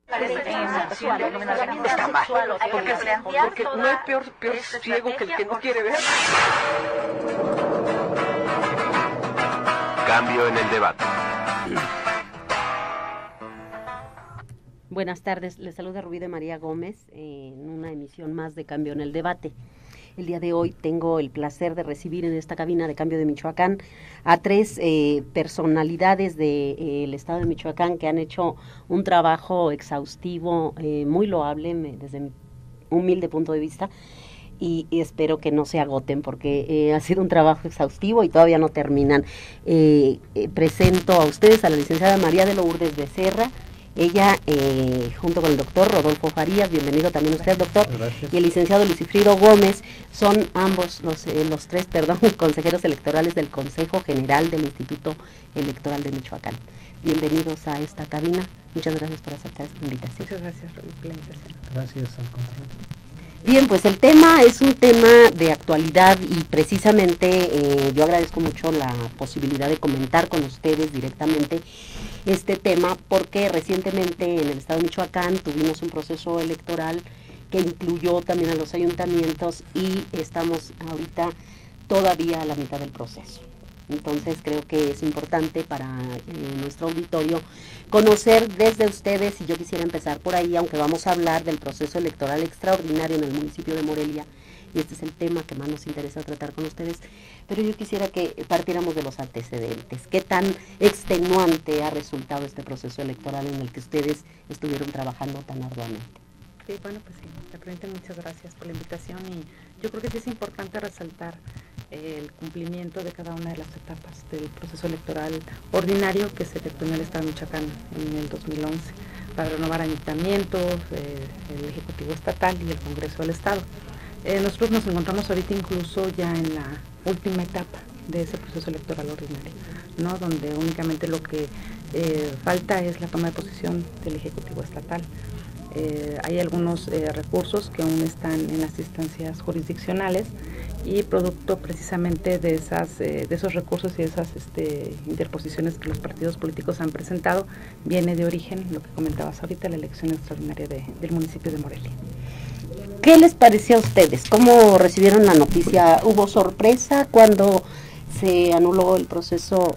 Está mal, porque no hay peor ciego que el que no quiere ver. Cambio en el debate. Buenas tardes, les saluda Rubí de María Gómez en una emisión más de Cambio en el Debate. El día de hoy tengo el placer de recibir en esta cabina de Cambio de Michoacán a tres personalidades del estado de Michoacán que han hecho un trabajo exhaustivo, muy loable desde mi humilde punto de vista, y espero que no se agoten porque ha sido un trabajo exhaustivo y todavía no terminan. Presento a ustedes a la licenciada María de Lourdes Becerra. Ella, junto con el doctor Rodolfo Farías, bienvenido también usted, doctor. Gracias. Y el licenciado Lucifrido Gómez, son ambos los tres consejeros electorales del Consejo General del Instituto Electoral de Michoacán. Bienvenidos a esta cabina. Muchas gracias por aceptar esta invitación. Muchas gracias por la invitación. Gracias, al contrario. Bien, pues el tema es un tema de actualidad y precisamente yo agradezco mucho la posibilidad de comentar con ustedes directamente este tema porque recientemente en el estado de Michoacán tuvimos un proceso electoral que incluyó también a los ayuntamientos y estamos ahorita todavía a la mitad del proceso. Entonces creo que es importante para nuestro auditorio conocer desde ustedes, y yo quisiera empezar por ahí, aunque vamos a hablar del proceso electoral extraordinario en el municipio de Morelia, y este es el tema que más nos interesa tratar con ustedes, pero yo quisiera que partiéramos de los antecedentes. ¿Qué tan extenuante ha resultado este proceso electoral en el que ustedes estuvieron trabajando tan arduamente? Sí, bueno, pues sí, realmente muchas gracias por la invitación y yo creo que sí es importante resaltar el cumplimiento de cada una de las etapas del proceso electoral ordinario que se efectuó en el estado de Michoacán en el 2011 para renovar ayuntamientos, el Ejecutivo Estatal y el Congreso del Estado. Nosotros nos encontramos ahorita incluso ya en la última etapa de ese proceso electoral ordinario, ¿no? Donde únicamente lo que falta es la toma de posición del Ejecutivo Estatal. Hay algunos recursos que aún están en las instancias jurisdiccionales y producto precisamente de esos recursos y de esas interposiciones que los partidos políticos han presentado, viene de origen, lo que comentabas ahorita, la elección extraordinaria del municipio de Morelia. ¿Qué les pareció a ustedes? ¿Cómo recibieron la noticia? ¿Hubo sorpresa cuando se anuló el proceso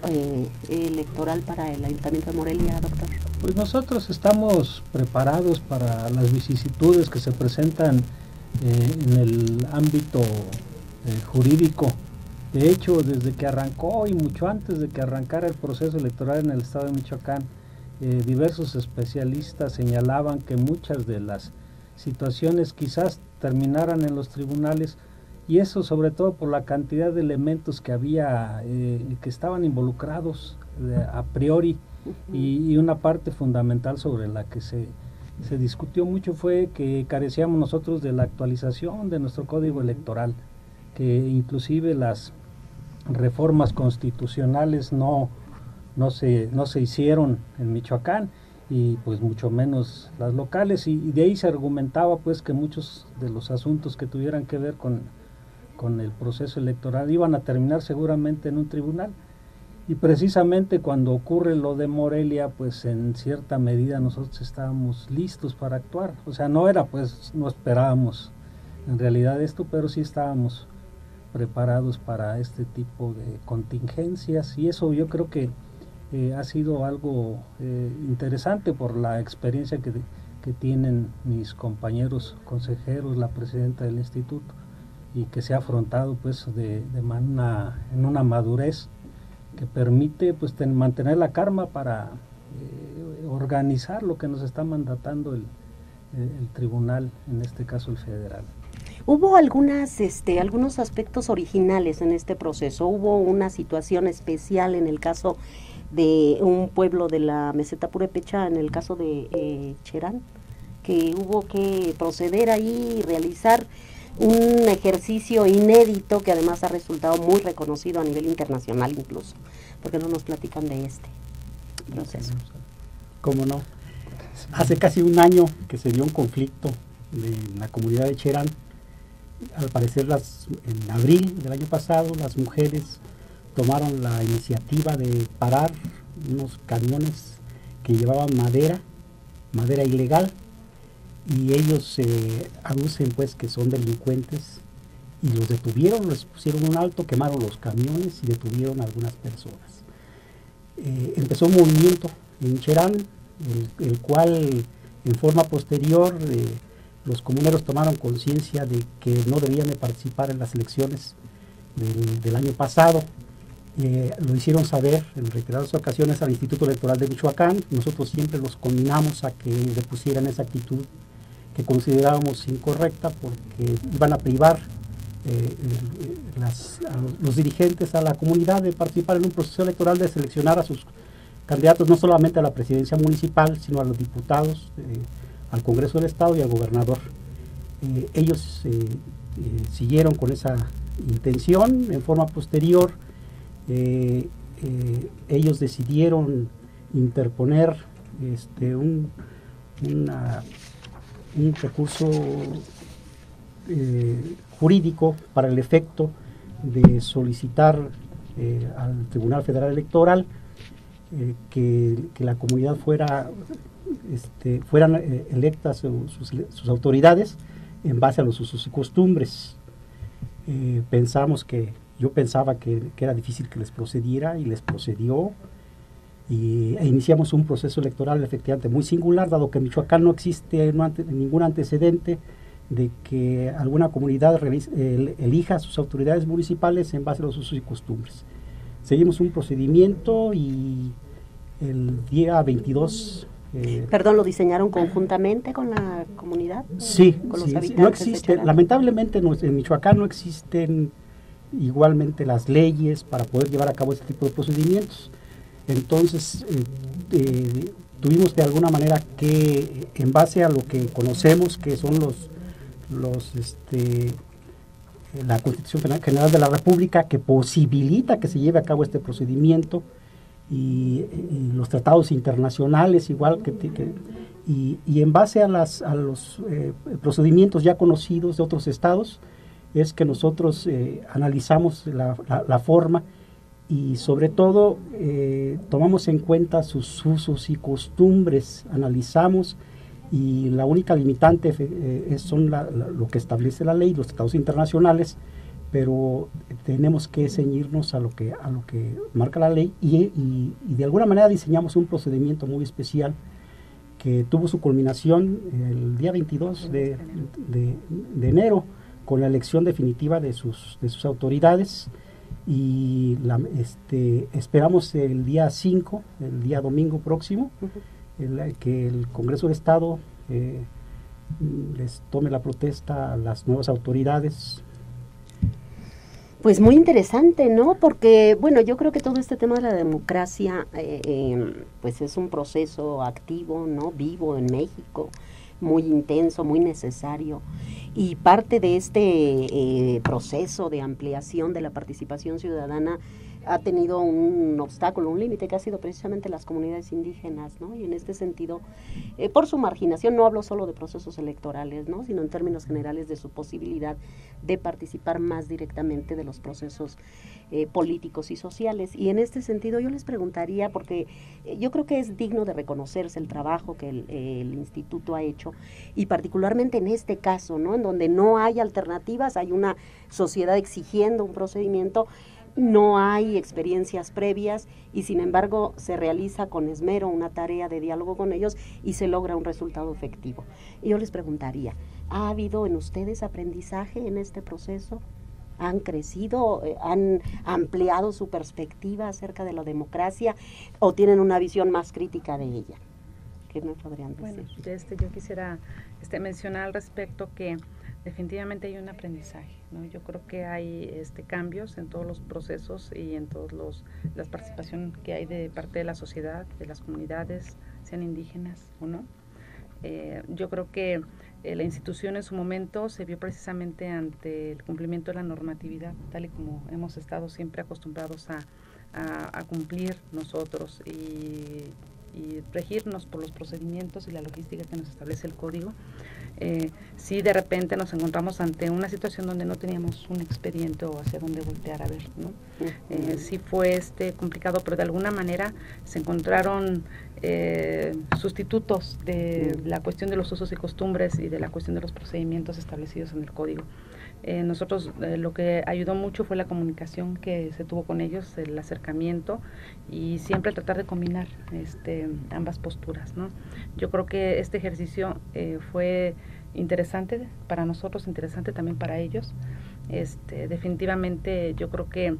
electoral para el Ayuntamiento de Morelia, doctor? Pues nosotros estamos preparados para las vicisitudes que se presentan en el ámbito jurídico. De hecho, desde que arrancó y mucho antes de que arrancara el proceso electoral en el estado de Michoacán, diversos especialistas señalaban que muchas de las situaciones quizás terminaran en los tribunales, y eso sobre todo por la cantidad de elementos que había, que estaban involucrados a priori, y una parte fundamental sobre la que se discutió mucho fue que carecíamos nosotros de la actualización de nuestro código electoral, que inclusive las reformas constitucionales no se hicieron en Michoacán, y pues mucho menos las locales, y de ahí se argumentaba pues que muchos de los asuntos que tuvieran que ver con el proceso electoral iban a terminar seguramente en un tribunal, y precisamente cuando ocurre lo de Morelia, pues en cierta medida nosotros estábamos listos para actuar. O sea, no esperábamos en realidad esto, pero sí estábamos preparados para este tipo de contingencias, y eso yo creo que ha sido algo interesante por la experiencia que tienen mis compañeros consejeros, la presidenta del instituto, y que se ha afrontado pues en una madurez que permite pues mantener la calma para organizar lo que nos está mandatando el tribunal, en este caso el federal. Hubo algunos aspectos originales en este proceso. Hubo una situación especial en el caso de un pueblo de la meseta purépecha, en el caso de Cherán, que hubo que proceder ahí y realizar un ejercicio inédito que además ha resultado muy reconocido a nivel internacional incluso. ¿Por qué no nos platican de este proceso? ¿Cómo no? Hace casi un año que se dio un conflicto en la comunidad de Cherán. Al parecer en abril del año pasado las mujeres tomaron la iniciativa de parar unos camiones que llevaban madera madera ilegal, y ellos aducen pues que son delincuentes, y los detuvieron, les pusieron un alto, quemaron los camiones y detuvieron a algunas personas. Empezó un movimiento en Cherán, el cual en forma posterior los comuneros tomaron conciencia de que no debían de participar en las elecciones del año pasado. Lo hicieron saber en reiteradas ocasiones al Instituto Electoral de Michoacán. Nosotros siempre los conminamos a que depusieran esa actitud que considerábamos incorrecta, porque iban a privar a los dirigentes, a la comunidad, de participar en un proceso electoral, de seleccionar a sus candidatos, no solamente a la presidencia municipal, sino a los diputados, al Congreso del Estado y al gobernador. Ellos siguieron con esa intención. En forma posterior, ellos decidieron interponer un recurso jurídico para el efecto de solicitar al Tribunal Federal Electoral que la comunidad fueran electas sus autoridades en base a los usos y costumbres. Yo pensaba que era difícil que les procediera, y les procedió, e iniciamos un proceso electoral efectivamente muy singular, dado que en Michoacán no existe ningún antecedente de que alguna comunidad elija a sus autoridades municipales en base a los usos y costumbres. Seguimos un procedimiento, y el día 22... Perdón, ¿lo diseñaron conjuntamente con la comunidad? Sí, con los habitantes no existe, lamentablemente en Michoacán no existen igualmente las leyes para poder llevar a cabo este tipo de procedimientos. Entonces tuvimos de alguna manera que, en base a lo que conocemos, que son la Constitución General de la República, que posibilita que se lleve a cabo este procedimiento, y los tratados internacionales, igual y en base a los procedimientos ya conocidos de otros estados, es que nosotros analizamos la forma, y sobre todo tomamos en cuenta sus usos y costumbres, analizamos, y la única limitante son lo que establece la ley, los tratados internacionales, pero tenemos que ceñirnos a lo que marca la ley, y de alguna manera diseñamos un procedimiento muy especial que tuvo su culminación el día 22 de enero, con la elección definitiva de sus autoridades, y esperamos el día 5, el día domingo próximo, que el Congreso del Estado les tome la protesta a las nuevas autoridades. Pues muy interesante, ¿no? Porque, bueno, yo creo que todo este tema de la democracia, pues es un proceso activo, ¿no? Vivo en México, muy intenso, muy necesario, y parte de este proceso de ampliación de la participación ciudadana ha tenido un obstáculo, un límite, que ha sido precisamente las comunidades indígenas, ¿no? Y en este sentido, por su marginación, no hablo solo de procesos electorales, ¿no? Sino en términos generales de su posibilidad de participar más directamente de los procesos políticos y sociales. Y en este sentido yo les preguntaría, porque yo creo que es digno de reconocerse el trabajo que el instituto ha hecho, y particularmente en este caso, ¿no? En donde no hay alternativas, hay una sociedad exigiendo un procedimiento, no hay experiencias previas, y sin embargo se realiza con esmero una tarea de diálogo con ellos y se logra un resultado efectivo. Y yo les preguntaría, ¿ha habido en ustedes aprendizaje en este proceso? ¿Han crecido, han ampliado su perspectiva acerca de la democracia, o tienen una visión más crítica de ella? ¿Qué me podrían decir? Bueno, yo quisiera mencionar al respecto que definitivamente hay un aprendizaje, ¿no? Yo creo que hay cambios en todos los procesos y en todos las participación que hay de parte de la sociedad, de las comunidades, sean indígenas o no. Yo creo que la institución en su momento se vio precisamente ante el cumplimiento de la normatividad, tal y como hemos estado siempre acostumbrados a cumplir nosotros, y regirnos por los procedimientos y la logística que nos establece el código. sí de repente nos encontramos ante una situación donde no teníamos un expediente o hacia dónde voltear a ver, ¿no? Sí fue complicado, pero de alguna manera se encontraron sustitutos de la cuestión de los usos y costumbres y de la cuestión de los procedimientos establecidos en el código. Nosotros lo que ayudó mucho fue la comunicación que se tuvo con ellos, el acercamiento y siempre tratar de combinar ambas posturas, ¿no? Yo creo que este ejercicio fue interesante para nosotros, interesante también para ellos. Definitivamente yo creo que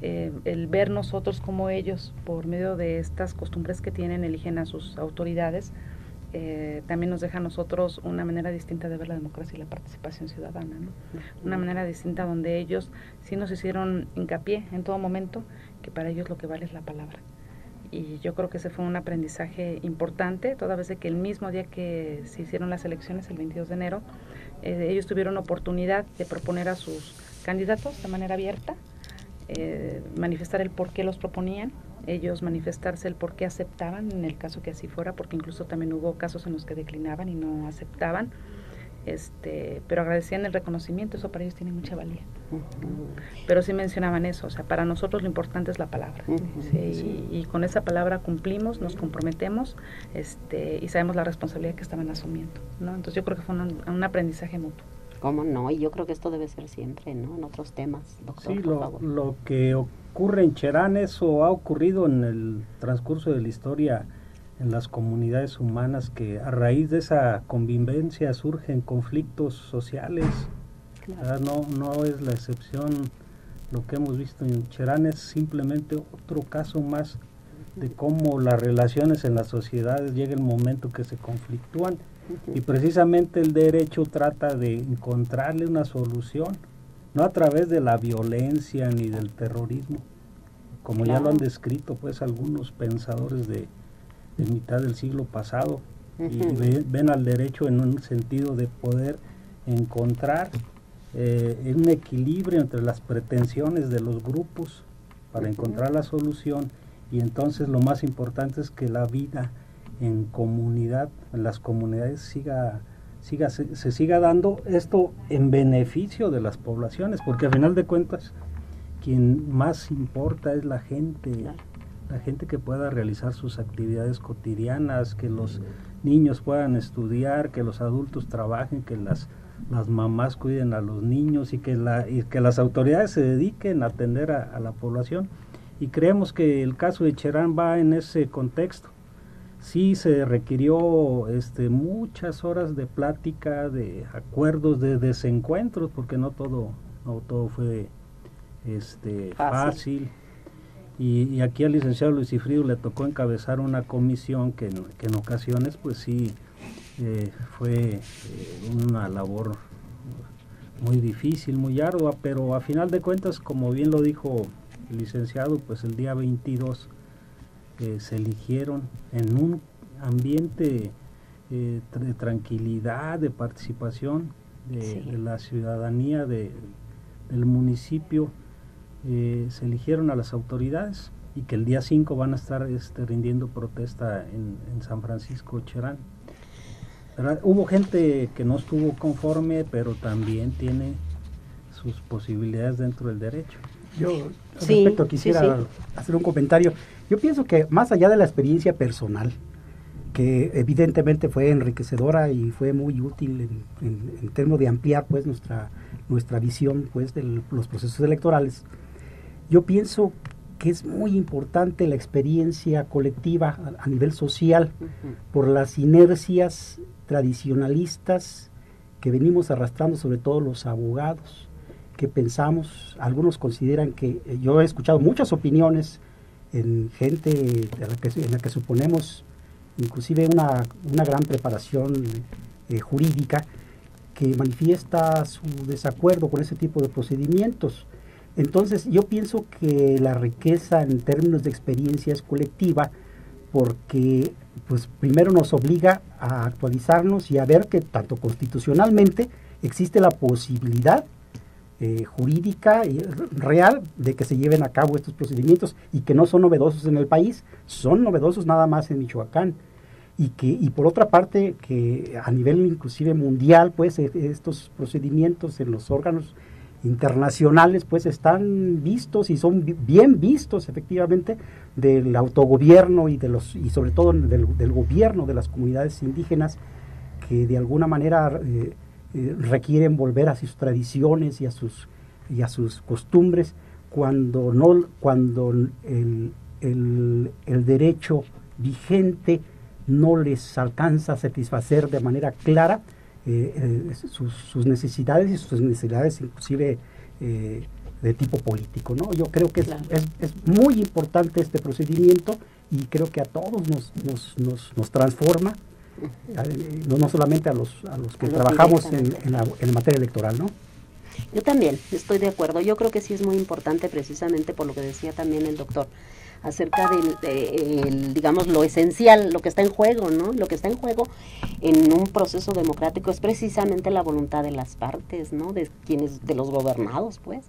el ver nosotros como ellos, por medio de estas costumbres que tienen, eligen a sus autoridades, también nos deja a nosotros una manera distinta de ver la democracia y la participación ciudadana, ¿no? Una manera distinta donde ellos sí nos hicieron hincapié en todo momento que para ellos lo que vale es la palabra. Y yo creo que ese fue un aprendizaje importante, toda vez de que el mismo día que se hicieron las elecciones, el 22 de enero, ellos tuvieron oportunidad de proponer a sus candidatos de manera abierta, manifestar el por qué los proponían, ellos manifestarse el por qué aceptaban en el caso que así fuera, porque incluso también hubo casos en los que declinaban y no aceptaban, pero agradecían el reconocimiento, eso para ellos tiene mucha valía. Pero sí mencionaban eso, o sea, para nosotros lo importante es la palabra, y con esa palabra cumplimos, nos comprometemos, y sabemos la responsabilidad que estaban asumiendo, ¿no? Entonces yo creo que fue un aprendizaje mutuo. ¿Cómo no? Y yo creo que esto debe ser siempre, ¿no? En otros temas, doctor, por favor. Lo que ocurre en Cherán, eso ha ocurrido en el transcurso de la historia en las comunidades humanas, que a raíz de esa convivencia surgen conflictos sociales. Claro. No es la excepción. Lo que hemos visto en Cherán es simplemente otro caso más de cómo las relaciones en las sociedades llega el momento que se conflictúan, y precisamente el derecho trata de encontrarle una solución, no a través de la violencia ni del terrorismo, como ya lo han descrito pues algunos pensadores de mitad del siglo pasado, y ven al derecho en un sentido de poder encontrar un equilibrio entre las pretensiones de los grupos para encontrar la solución, y entonces lo más importante es que la vida en comunidad, en las comunidades se siga dando esto en beneficio de las poblaciones, porque al final de cuentas quien más importa es la gente, la gente que pueda realizar sus actividades cotidianas, que los niños puedan estudiar, que los adultos trabajen, que las mamás cuiden a los niños, y que las autoridades se dediquen a atender a la población. Y creemos que el caso de Cherán va en ese contexto. Sí se requirió muchas horas de plática, de acuerdos, de desencuentros, porque no todo fue fácil. Y aquí al licenciado Luis Cifrido le tocó encabezar una comisión que en ocasiones pues sí fue una labor muy difícil, muy ardua, pero a final de cuentas, como bien lo dijo el licenciado, pues el día 22 se eligieron en un ambiente de tranquilidad, de participación de la ciudadanía del municipio. Se eligieron a las autoridades, y que el día 5 van a estar rindiendo protesta en San Francisco Cherán. Hubo gente que no estuvo conforme, pero también tiene sus posibilidades dentro del derecho. Yo al respecto quisiera hacer un comentario. Yo pienso que más allá de la experiencia personal, que evidentemente fue enriquecedora y fue muy útil en términos de ampliar pues nuestra visión pues de los procesos electorales, yo pienso que es muy importante la experiencia colectiva a nivel social, por las inercias tradicionalistas que venimos arrastrando, sobre todo los abogados, que pensamos, algunos consideran que, yo he escuchado muchas opiniones en gente en la que suponemos inclusive una gran preparación jurídica, que manifiesta su desacuerdo con ese tipo de procedimientos. Entonces yo pienso que la riqueza en términos de experiencia es colectiva, porque pues primero nos obliga a actualizarnos y a ver que tanto constitucionalmente existe la posibilidad jurídica y real de que se lleven a cabo estos procedimientos, y que no son novedosos en el país, son novedosos nada más en Michoacán. y por otra parte que a nivel inclusive mundial, pues estos procedimientos en los órganos internacionales pues están vistos y son bien vistos efectivamente del autogobierno y sobre todo del gobierno de las comunidades indígenas, que de alguna manera requieren volver a sus tradiciones y a sus costumbres, cuando el derecho vigente no les alcanza a satisfacer de manera clara sus necesidades, y sus necesidades inclusive de tipo político, ¿no? Yo creo que es muy importante este procedimiento, y creo que a todos nos transforma, no solamente a los que trabajamos en materia electoral, ¿no? Yo también estoy de acuerdo. Yo creo que sí es muy importante, precisamente por lo que decía también el doctor, acerca digamos, lo esencial, lo que está en juego, ¿no? Lo que está en juego en un proceso democrático es precisamente la voluntad de las partes, ¿no? De los gobernados, pues.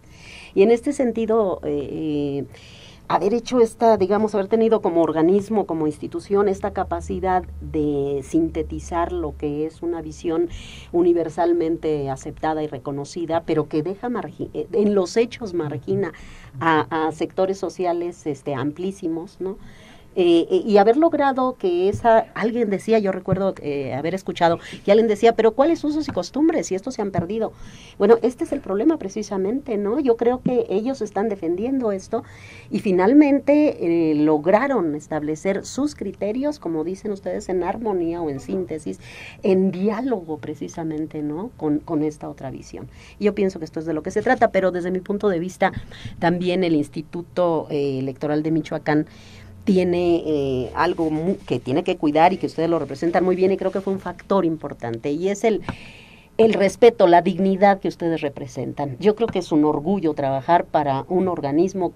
Y en este sentido, haber hecho haber tenido como organismo, como institución, esta capacidad de sintetizar lo que es una visión universalmente aceptada y reconocida, pero que deja en los hechos margina a sectores sociales amplísimos, ¿no? Y haber logrado que alguien decía, yo recuerdo haber escuchado, y alguien decía, pero ¿cuáles usos y costumbres? Si estos se han perdido. Bueno, este es el problema precisamente, ¿no? Yo creo que ellos están defendiendo esto, y finalmente lograron establecer sus criterios, como dicen ustedes, en armonía o en síntesis, en diálogo precisamente, ¿no? Con esta otra visión. Y yo pienso que esto es de lo que se trata, pero desde mi punto de vista, también el Instituto Electoral de Michoacán tiene algo que tiene que cuidar, y que ustedes lo representan muy bien, y creo que fue un factor importante, y es el respeto, la dignidad que ustedes representan. Yo creo que es un orgullo trabajar para un organismo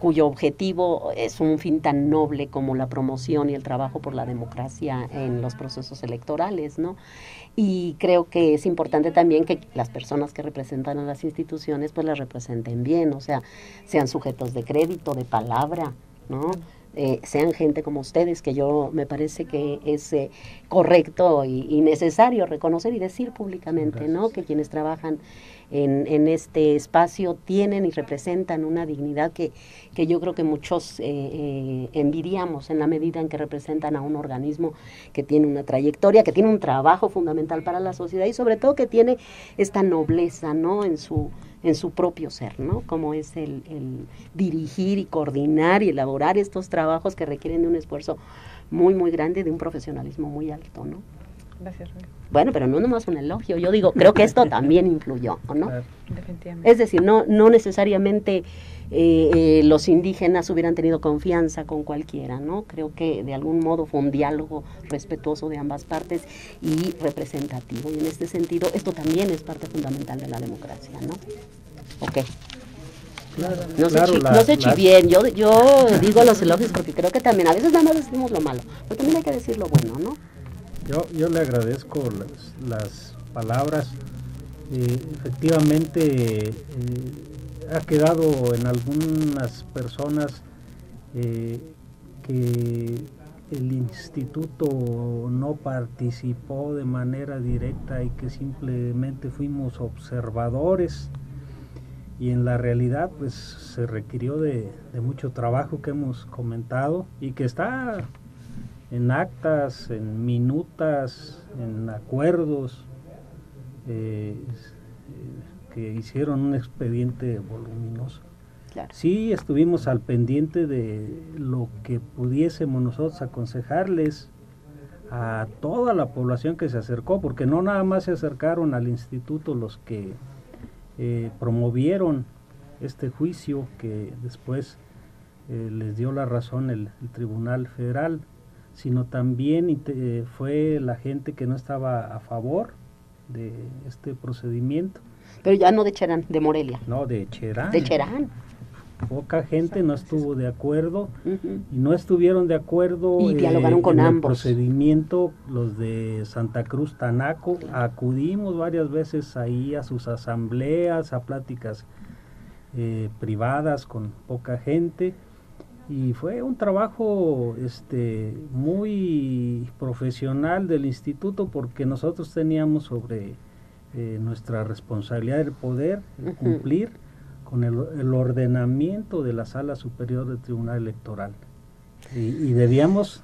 cuyo objetivo es un fin tan noble como la promoción y el trabajo por la democracia en los procesos electorales, ¿no? Y creo que es importante también que las personas que representan a las instituciones pues las representen bien, o sea, sean sujetos de crédito, de palabra, ¿no? Sean gente como ustedes, que me parece que es correcto y necesario reconocer y decir públicamente, gracias, ¿no? Que quienes trabajan en este espacio tienen y representan una dignidad que yo creo que muchos envidiamos, en la medida en que representan a un organismo que tiene una trayectoria, que tiene un trabajo fundamental para la sociedad, y sobre todo que tiene esta nobleza, ¿no? En su propio ser, ¿no? Como es el dirigir y coordinar y elaborar estos trabajos que requieren de un esfuerzo muy, muy grande, de un profesionalismo muy alto, ¿no? Gracias, Rubén. Bueno, pero no nomás un elogio, yo digo, creo que esto también influyó, ¿no? Definitivamente. Es decir, no necesariamente los indígenas hubieran tenido confianza con cualquiera, ¿no? Creo que de algún modo fue un diálogo respetuoso de ambas partes y representativo, y en este sentido esto también es parte fundamental de la democracia, ¿no? Ok. Claro, No se chivien, yo digo los elogios porque creo que también a veces nada más decimos lo malo, pero también hay que decir lo bueno, ¿no? Yo le agradezco las palabras. Efectivamente ha quedado en algunas personas que el instituto no participó de manera directa y que simplemente fuimos observadores, y en la realidad pues se requirió de mucho trabajo que hemos comentado y que está en actas, en minutas, en acuerdos que hicieron un expediente voluminoso. Claro. Sí, estuvimos al pendiente de lo que pudiésemos nosotros aconsejarles a toda la población que se acercó, porque no nada más se acercaron al instituto los que promovieron este juicio que después les dio la razón el Tribunal Federal, sino también fue la gente que no estaba a favor de este procedimiento. Pero ya no de Cherán, de Morelia. No, de Cherán. De Cherán. Poca gente no estuvo de acuerdo, y no estuvieron de acuerdo y dialogaron con en ambos. El procedimiento los de Santa Cruz Tanaco. Acudimos varias veces ahí a sus asambleas, a pláticas privadas con poca gente, y fue un trabajo muy profesional del instituto, porque nosotros teníamos sobre nuestra responsabilidad el poder cumplir con el ordenamiento de la Sala Superior del Tribunal Electoral. Y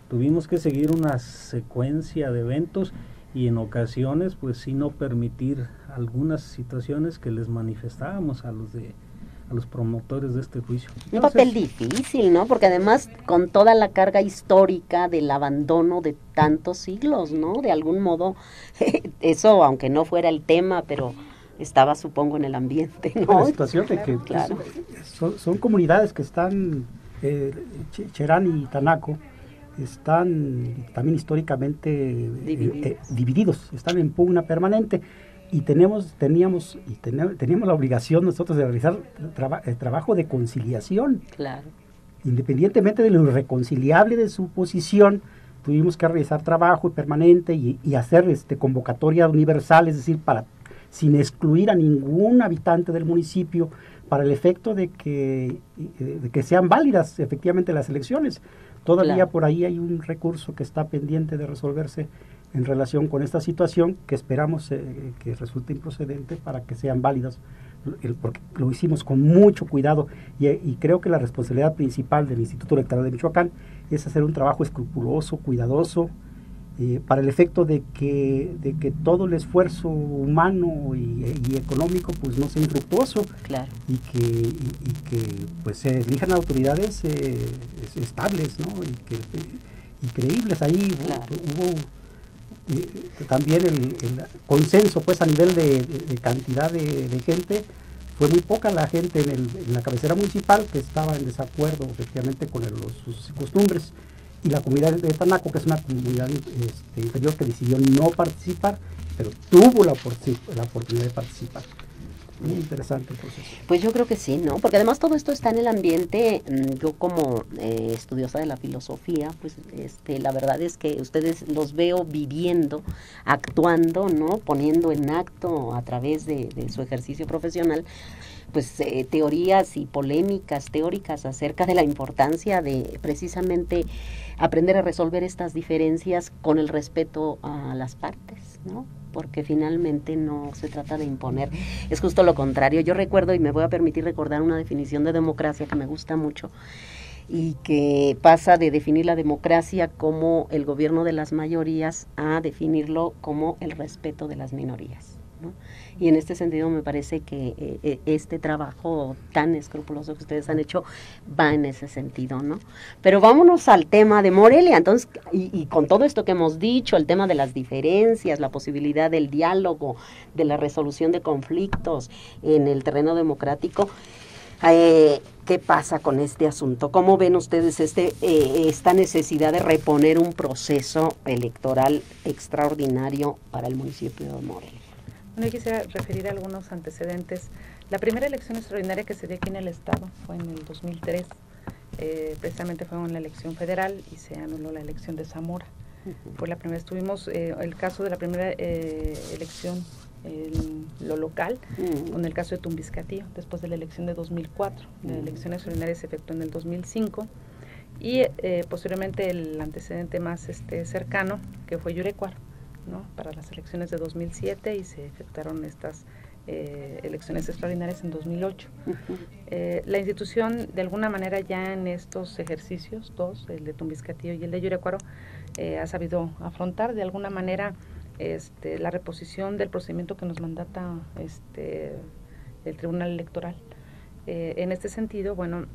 tuvimos que seguir una secuencia de eventos, y en ocasiones pues sí no permitir algunas situaciones que les manifestábamos a los promotores de este juicio. Un papel difícil, ¿no? Porque además con toda la carga histórica del abandono de tantos siglos, ¿no? De algún modo, eso, aunque no fuera el tema, pero estaba, supongo, en el ambiente, ¿no? La situación de que claro. son comunidades que están, Cherán y Tanaco, están también históricamente divididos, están en pugna permanente. Y teníamos la obligación nosotros de realizar trabajo de conciliación. Claro. Independientemente de lo irreconciliable de su posición, tuvimos que realizar trabajo permanente y hacer convocatoria universal, es decir, sin excluir a ningún habitante del municipio, para el efecto de que sean válidas efectivamente las elecciones. Todavía claro. Por ahí hay un recurso que está pendiente de resolverse en relación con esta situación, que esperamos que resulte improcedente para que sean válidas, porque lo hicimos con mucho cuidado, y creo que la responsabilidad principal del Instituto Electoral de Michoacán es hacer un trabajo escrupuloso, cuidadoso, para el efecto de que todo el esfuerzo humano y económico pues no sea infructuoso, claro. y que pues se elijan autoridades estables, ¿no? y creíbles. Ahí claro. hubo también el consenso pues a nivel de cantidad de gente. Fue muy poca la gente en la cabecera municipal que estaba en desacuerdo efectivamente con sus costumbres, y la comunidad de Tanaco, que es una comunidad inferior, que decidió no participar, pero tuvo la oportunidad de participar. Muy interesante el proceso. Pues yo creo que sí, ¿no? Porque además todo esto está en el ambiente. Yo como estudiosa de la filosofía, pues la verdad es que ustedes los veo viviendo, actuando, ¿no? Poniendo en acto a través de su ejercicio profesional, pues teorías y polémicas teóricas acerca de la importancia de precisamente aprender a resolver estas diferencias con el respeto a las partes, ¿no? Porque finalmente no se trata de imponer, es justo lo contrario. Yo recuerdo, y me voy a permitir recordar una definición de democracia que me gusta mucho, y que pasa de definir la democracia como el gobierno de las mayorías a definirlo como el respeto de las minorías, ¿no? Y en este sentido me parece que este trabajo tan escrupuloso que ustedes han hecho va en ese sentido, ¿no? Pero vámonos al tema de Morelia. Entonces, y con todo esto que hemos dicho, el tema de las diferencias, la posibilidad del diálogo, de la resolución de conflictos en el terreno democrático, ¿qué pasa con este asunto? ¿Cómo ven ustedes esta necesidad de reponer un proceso electoral extraordinario para el municipio de Morelia? Bueno, yo quisiera referir a algunos antecedentes. La primera elección extraordinaria que se dio aquí en el estado fue en el 2003. Precisamente fue una elección federal y se anuló la elección de Zamora. Fue la primera. Tuvimos el caso de la primera elección en lo local, con el caso de Tumbiscatío, después de la elección de 2004. La elección extraordinaria se efectuó en el 2005. Y posteriormente el antecedente más cercano, que fue Yurecuaro, ¿no? Para las elecciones de 2007, y se efectuaron estas elecciones extraordinarias en 2008. La institución, de alguna manera, ya en estos ejercicios, dos, el de Tumbiscatío y el de Yurecuaro, ha sabido afrontar de alguna manera la reposición del procedimiento que nos mandata el Tribunal Electoral. En este sentido, bueno,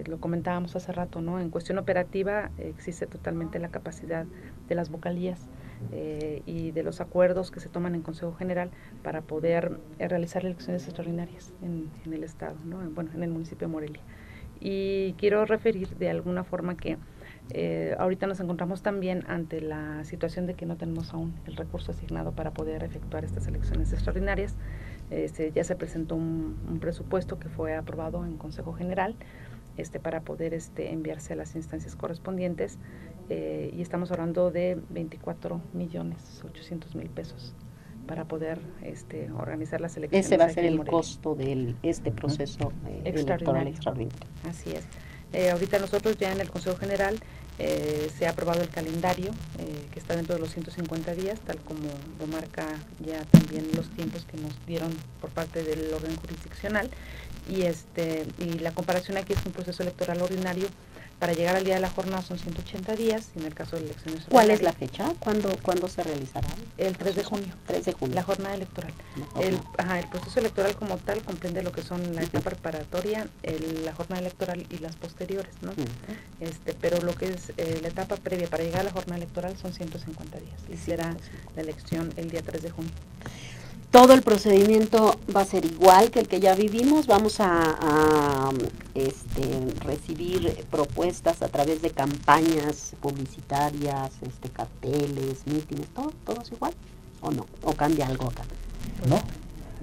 lo comentábamos hace rato, ¿no? En cuestión operativa existe totalmente la capacidad de las vocalías y de los acuerdos que se toman en Consejo General para poder realizar elecciones extraordinarias en el estado, ¿no? Bueno, en el municipio de Morelia. Y quiero referir de alguna forma que ahorita nos encontramos también ante la situación de que no tenemos aún el recurso asignado para poder efectuar estas elecciones extraordinarias. Ya se presentó un presupuesto que fue aprobado en Consejo General para poder enviarse a las instancias correspondientes, y estamos hablando de 24.800.000 pesos para poder organizar las elecciones. Ese va a ser el costo de este proceso electoral extraordinario. Así es. Ahorita nosotros ya en el Consejo General se ha aprobado el calendario que está dentro de los 150 días, tal como lo marca ya también los tiempos que nos dieron por parte del orden jurisdiccional, y la comparación aquí es un proceso electoral ordinario. Para llegar al día de la jornada son 180 días, y en el caso de elecciones... ¿Cuál es la fecha? ¿Cuándo se realizará? El 3 de junio. 3 de junio. La jornada electoral. El proceso electoral como tal comprende lo que son la etapa preparatoria, la jornada electoral y las posteriores, ¿no? Pero lo que es la etapa previa para llegar a la jornada electoral son 150 días, y será la elección el día 3 de junio. Todo el procedimiento va a ser igual que el que ya vivimos. Vamos a recibir propuestas a través de campañas publicitarias, carteles, mítines, todo es igual, ¿o no? ¿O cambia algo acá? No,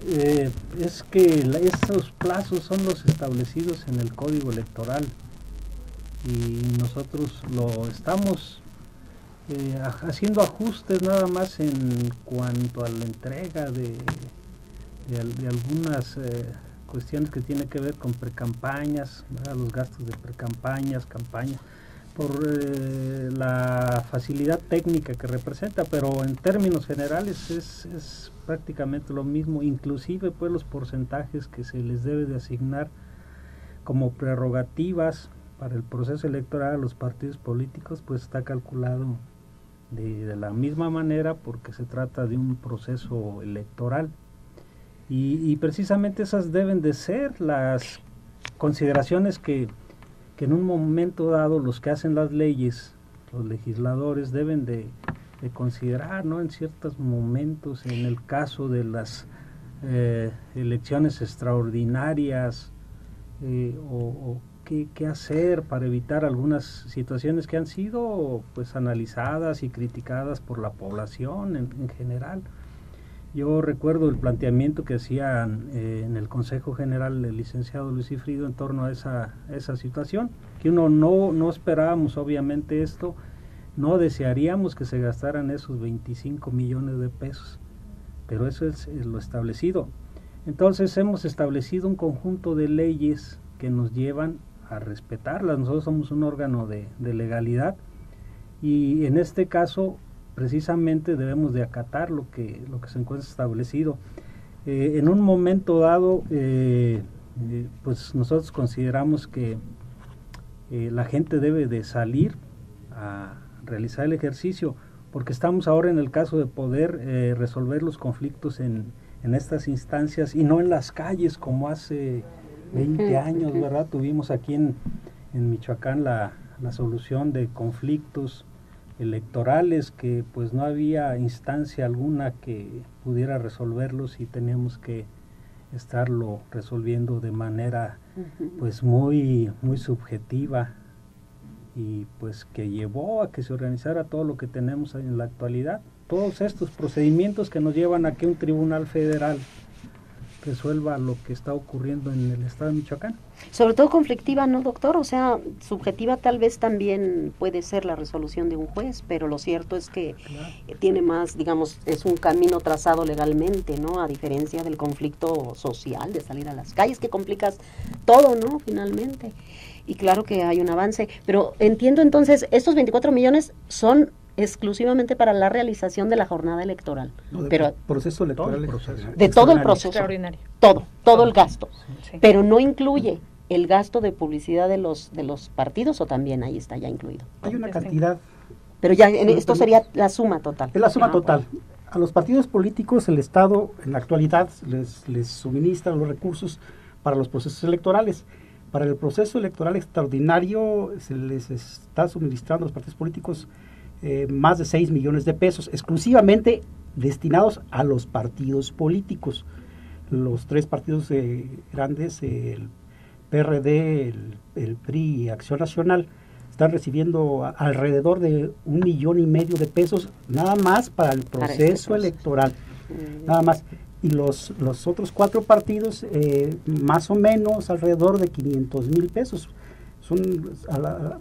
es que esos plazos son los establecidos en el Código Electoral, y nosotros lo estamos haciendo ajustes nada más en cuanto a la entrega de algunas cuestiones que tienen que ver con precampañas, los gastos de precampañas, campañas, por la facilidad técnica que representa, pero en términos generales es prácticamente lo mismo, inclusive pues los porcentajes que se les debe de asignar como prerrogativas para el proceso electoral a los partidos políticos, pues está calculado de la misma manera, porque se trata de un proceso electoral, y precisamente esas deben de ser las consideraciones que en un momento dado los que hacen las leyes, los legisladores, deben de considerar, ¿no? En ciertos momentos, en el caso de las elecciones extraordinarias, o qué hacer para evitar algunas situaciones que han sido pues analizadas y criticadas por la población en general. Yo recuerdo el planteamiento que hacían en el Consejo General el licenciado Luis Cifrido en torno a esa situación, que uno no esperábamos obviamente esto, no desearíamos que se gastaran esos 25 millones de pesos, pero eso es lo establecido. Entonces hemos establecido un conjunto de leyes que nos llevan a respetarlas. Nosotros somos un órgano de legalidad, y en este caso precisamente debemos de acatar lo que se encuentra establecido. En un momento dado, pues nosotros consideramos que la gente debe de salir a realizar el ejercicio, porque estamos ahora en el caso de poder resolver los conflictos en estas instancias y no en las calles como hace 20 años, ¿verdad? Tuvimos aquí en Michoacán la solución de conflictos electorales, que pues no había instancia alguna que pudiera resolverlos, y teníamos que estarlo resolviendo de manera pues muy subjetiva, y pues que llevó a que se organizara todo lo que tenemos en la actualidad, todos estos procedimientos que nos llevan a que un tribunal federal resuelva lo que está ocurriendo en el estado de Michoacán. Sobre todo conflictiva, ¿no, doctor? O sea, subjetiva tal vez también puede ser la resolución de un juez, pero lo cierto es que tiene más, digamos, es un camino trazado legalmente, ¿no? A diferencia del conflicto social, de salir a las calles, que complicas todo, ¿no? Finalmente. Y claro que hay un avance, pero entiendo entonces, estos 24 millones son exclusivamente para la realización de la jornada electoral, pero proceso electoral, de todo el proceso, extraordinario, todo el gasto, sí. Pero no incluye el gasto de publicidad de los partidos, o también ahí está ya incluido. Hay una cantidad, pero ya esto sería la suma total. Es la suma total. A los partidos políticos el Estado en la actualidad les suministra los recursos para los procesos electorales. Para el proceso electoral extraordinario se les está suministrando a los partidos políticos más de 6 millones de pesos, exclusivamente destinados a los partidos políticos. Los tres partidos grandes, el PRD, el PRI y Acción Nacional, están recibiendo alrededor de 1,5 millones de pesos nada más para el proceso electoral, nada más. Y los otros 4 partidos, más o menos alrededor de 500,000 pesos. Son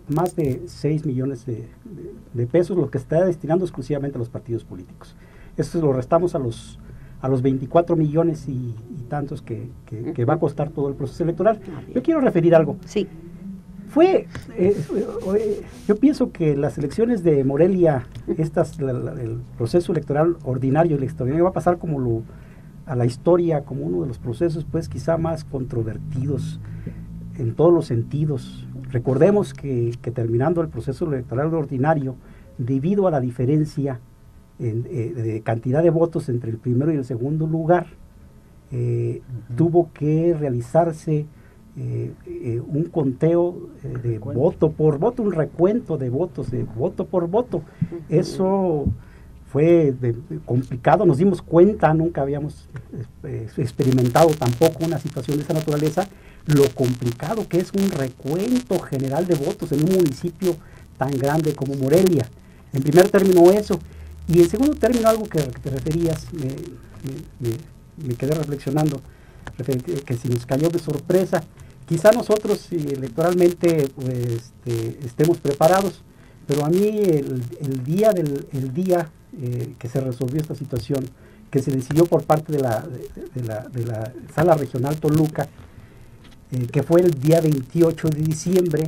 más de 6 millones de pesos lo que está destinando exclusivamente a los partidos políticos. Esto lo restamos a los 24 millones y tantos que va a costar todo el proceso electoral. Yo quiero referir algo. Sí. Yo pienso que las elecciones de Morelia, el proceso electoral ordinario y el extraordinario va a pasar a la historia como uno de los procesos pues quizá más controvertidos en todos los sentidos. Recordemos que terminando el proceso electoral ordinario, debido a la diferencia de cantidad de votos entre el primero y el segundo lugar, tuvo que realizarse un conteo de voto por voto, un recuento de votos, de voto por voto. Eso fue complicado, nos dimos cuenta, nunca habíamos experimentado tampoco una situación de esa naturaleza, lo complicado que es un recuento general de votos en un municipio tan grande como Morelia. En primer término eso, y en segundo término algo que te referías, me quedé reflexionando, que si nos cayó de sorpresa, quizá nosotros si electoralmente estemos preparados, pero a mí el día que se resolvió esta situación, que se decidió por parte de la Sala Regional Toluca, que fue el día 28 de diciembre,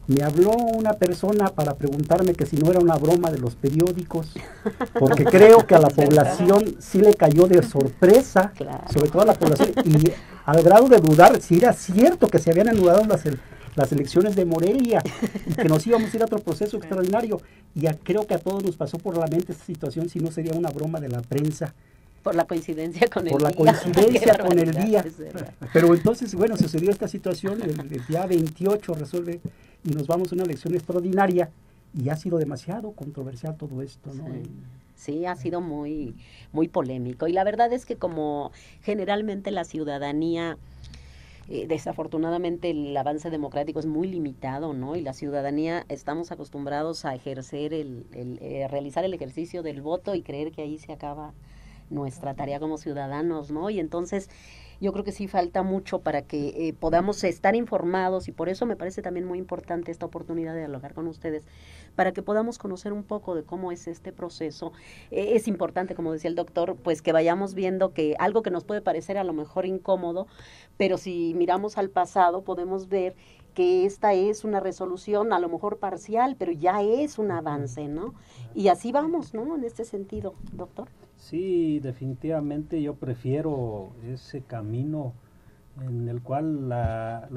me habló una persona para preguntarme que si no era una broma de los periódicos, porque creo que a la población sí le cayó de sorpresa, claro, sobre todo a la población, y al grado de dudar si era cierto que se habían anulado las elecciones de Morelia y que nos íbamos a ir a otro proceso extraordinario. Y creo que a todos nos pasó por la mente esta situación, si no sería una broma de la prensa. Por la coincidencia con el día. Por la coincidencia con el día. Pero entonces, bueno, sucedió esta situación, el día 28 resuelve y nos vamos a una elección extraordinaria y ha sido demasiado controversial todo esto, ¿no? Sí, ha sido muy, muy polémico. Y la verdad es que como generalmente la ciudadanía, desafortunadamente el avance democrático es muy limitado, ¿no? Y la ciudadanía estamos acostumbrados a ejercer realizar el ejercicio del voto y creer que ahí se acaba nuestra tarea como ciudadanos, ¿no? Y entonces yo creo que sí falta mucho para que podamos estar informados, y por eso me parece también muy importante esta oportunidad de dialogar con ustedes, para que podamos conocer un poco de cómo es este proceso. Es importante, como decía el doctor, pues que vayamos viendo que algo que nos puede parecer a lo mejor incómodo, pero si miramos al pasado podemos ver que esta es una resolución a lo mejor parcial, pero ya es un avance, ¿no? Y así vamos, ¿no? En este sentido, doctor. Sí, definitivamente yo prefiero ese camino en el cual la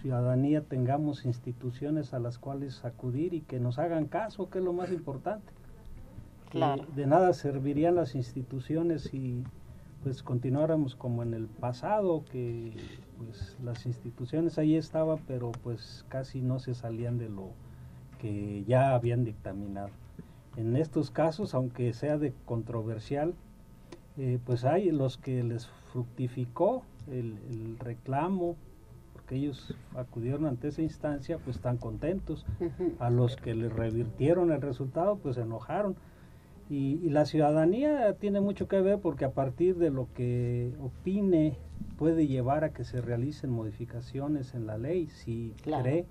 ciudadanía tengamos instituciones a las cuales acudir y que nos hagan caso, que es lo más importante. Claro. De nada servirían las instituciones si pues continuáramos como en el pasado, que pues las instituciones ahí estaban, pero pues casi no se salían de lo que ya habían dictaminado. En estos casos, aunque sea de controversial, pues hay los que les fructificó el reclamo, porque ellos acudieron ante esa instancia, pues están contentos. A los que les revirtieron el resultado, pues se enojaron. Y la ciudadanía tiene mucho que ver, porque a partir de lo que opine puede llevar a que se realicen modificaciones en la ley, si claro, cree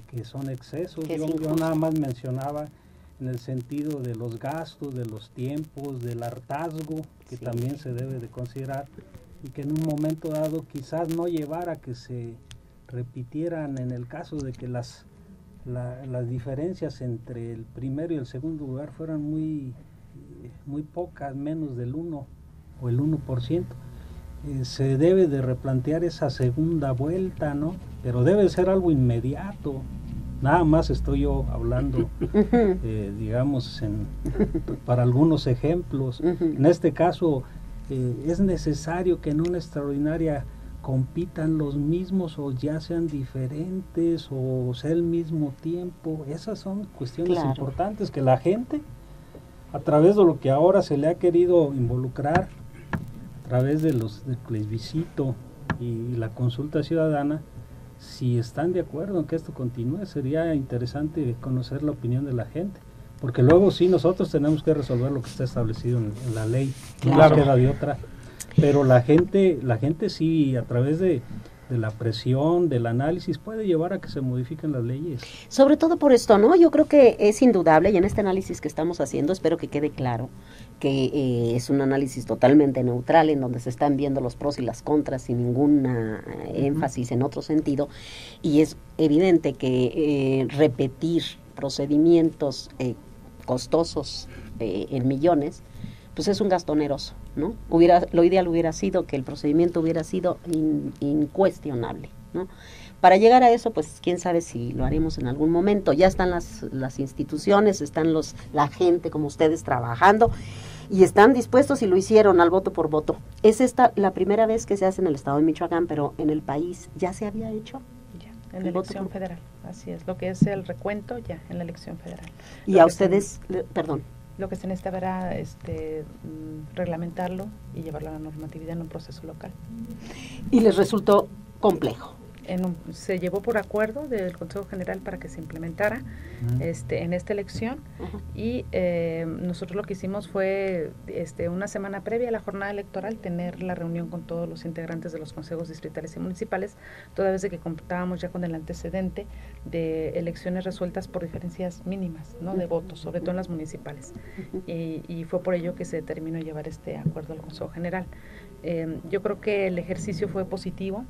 que son excesos. Yo nada más mencionaba en el sentido de los gastos, de los tiempos, del hartazgo, que sí, también se debe de considerar, y que en un momento dado quizás no llevara a que se repitieran, en el caso de que las diferencias entre el primero y el segundo lugar fueran muy pocas, menos del 1 o el 1%. Se debe de replantear esa segunda vuelta, ¿no? Pero debe ser algo inmediato. Nada más estoy yo hablando, digamos, para algunos ejemplos. En este caso, es necesario que en una extraordinaria compitan los mismos o ya sean diferentes o sea el mismo tiempo. Esas son cuestiones claro, importantes que la gente, a través de lo que ahora se le ha querido involucrar, a través de del plebiscito y la consulta ciudadana, si están de acuerdo en que esto continúe, sería interesante conocer la opinión de la gente, porque luego sí nosotros tenemos que resolver lo que está establecido en la ley, claro, no queda de otra, pero la gente sí, a través de de la presión, del análisis, puede llevar a que se modifiquen las leyes. Sobre todo por esto, ¿no? Yo creo que es indudable, y en este análisis que estamos haciendo, espero que quede claro, que es un análisis totalmente neutral, en donde se están viendo los pros y las contras, sin ninguna énfasis en otro sentido, y es evidente que repetir procedimientos costosos en millones, pues es un gasto oneroso, ¿no? Lo ideal hubiera sido que el procedimiento hubiera sido incuestionable, ¿no? Para llegar a eso, pues quién sabe si lo haremos en algún momento. Ya están las instituciones, están la gente como ustedes trabajando y están dispuestos y lo hicieron al voto por voto. Es esta la primera vez que se hace en el estado de Michoacán, pero en el país ya se había hecho. En la elección federal, así es, lo que es el recuento ya en la elección federal. Y a ustedes, perdón. Lo que se necesita era reglamentarlo y llevarlo a la normatividad en un proceso local. Y les resultó complejo. Se llevó por acuerdo del Consejo General para que se implementara en esta elección y nosotros lo que hicimos fue una semana previa a la jornada electoral tener la reunión con todos los integrantes de los consejos distritales y municipales, toda vez de que contábamos ya con el antecedente de elecciones resueltas por diferencias mínimas, ¿no?, de votos, sobre todo en las municipales, y fue por ello que se determinó llevar este acuerdo al Consejo General. Yo creo que el ejercicio fue positivo,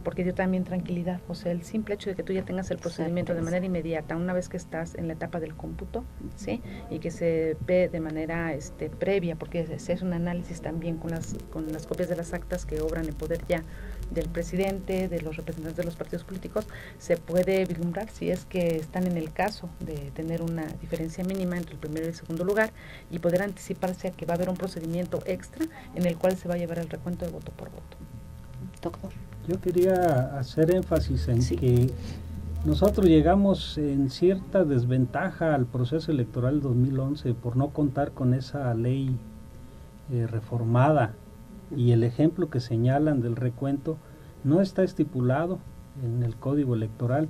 porque dio también tranquilidad, o sea, el simple hecho de que tú ya tengas el procedimiento de manera inmediata, una vez que estás en la etapa del cómputo, ¿sí?, y que se ve de manera previa, porque se hace un análisis también con las copias de las actas que obran en poder ya del presidente, de los representantes de los partidos políticos, se puede vislumbrar si es que están en el caso de tener una diferencia mínima entre el primero y el segundo lugar y poder anticiparse a que va a haber un procedimiento extra en el cual se va a llevar el recuento de voto por voto. Doctor. Yo quería hacer énfasis en que nosotros llegamos en cierta desventaja al proceso electoral 2011 por no contar con esa ley reformada, y el ejemplo que señalan del recuento no está estipulado en el Código Electoral,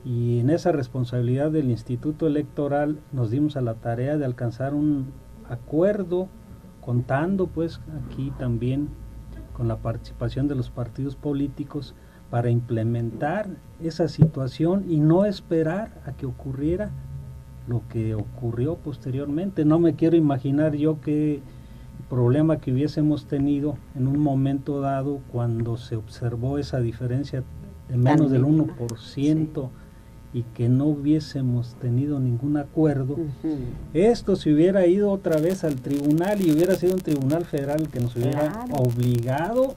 y en esa responsabilidad del Instituto Electoral nos dimos a la tarea de alcanzar un acuerdo, contando pues aquí también con la participación de los partidos políticos para implementar esa situación y no esperar a que ocurriera lo que ocurrió posteriormente. No me quiero imaginar yo qué problema que hubiésemos tenido en un momento dado cuando se observó esa diferencia de menos del 1%, y que no hubiésemos tenido ningún acuerdo. Esto se hubiera ido otra vez al tribunal y hubiera sido un tribunal federal el que nos hubiera obligado,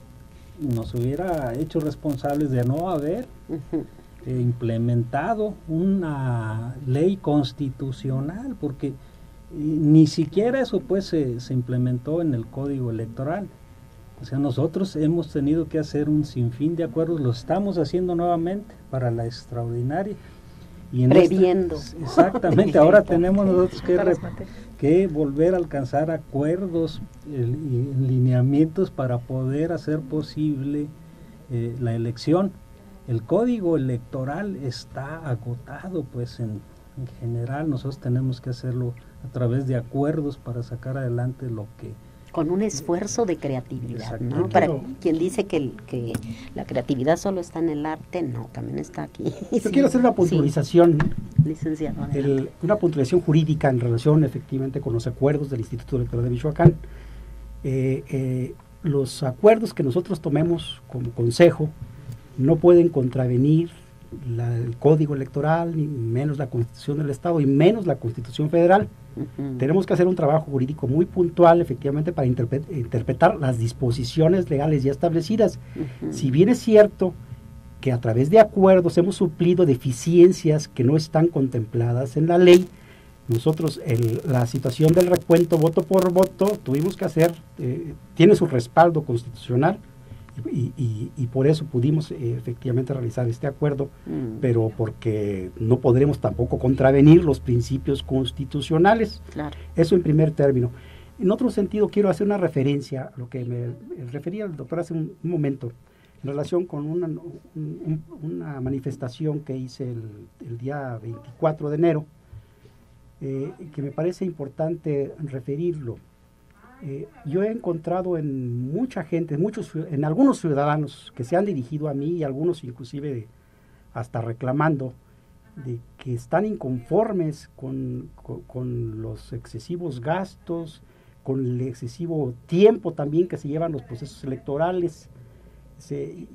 nos hubiera hecho responsables de no haber implementado una ley constitucional, porque ni siquiera eso pues se implementó en el Código Electoral. O sea, nosotros hemos tenido que hacer un sinfín de acuerdos, lo estamos haciendo nuevamente para la extraordinaria. Y previendo. Exactamente, ahora tenemos nosotros que volver a alcanzar acuerdos y lineamientos para poder hacer posible la elección. El Código Electoral está agotado, pues en general nosotros tenemos que hacerlo a través de acuerdos para sacar adelante lo que... Con un esfuerzo de creatividad, ¿no? Para quien dice que la creatividad solo está en el arte, no, también está aquí. Yo quiero hacer una puntualización, licenciado, una puntualización jurídica en relación efectivamente con los acuerdos del Instituto Electoral de Michoacán. Los acuerdos que nosotros tomemos como consejo no pueden contravenir el Código Electoral, ni menos la Constitución del Estado y menos la Constitución Federal. Tenemos que hacer un trabajo jurídico muy puntual, efectivamente, para interpretar las disposiciones legales ya establecidas. Si bien es cierto que a través de acuerdos hemos suplido deficiencias que no están contempladas en la ley, nosotros la situación del recuento voto por voto tuvimos que hacer, tiene su respaldo constitucional, y por eso pudimos efectivamente realizar este acuerdo, pero porque no podremos tampoco contravenir los principios constitucionales. Claro. Eso en primer término. En otro sentido, quiero hacer una referencia a lo que me refería el doctor hace un momento, en relación con una manifestación que hice el día 24 de enero, que me parece importante referirlo. yo he encontrado en mucha gente, en algunos ciudadanos que se han dirigido a mí y algunos inclusive hasta reclamando de que están inconformes con los excesivos gastos, con el excesivo tiempo también que se llevan los procesos electorales.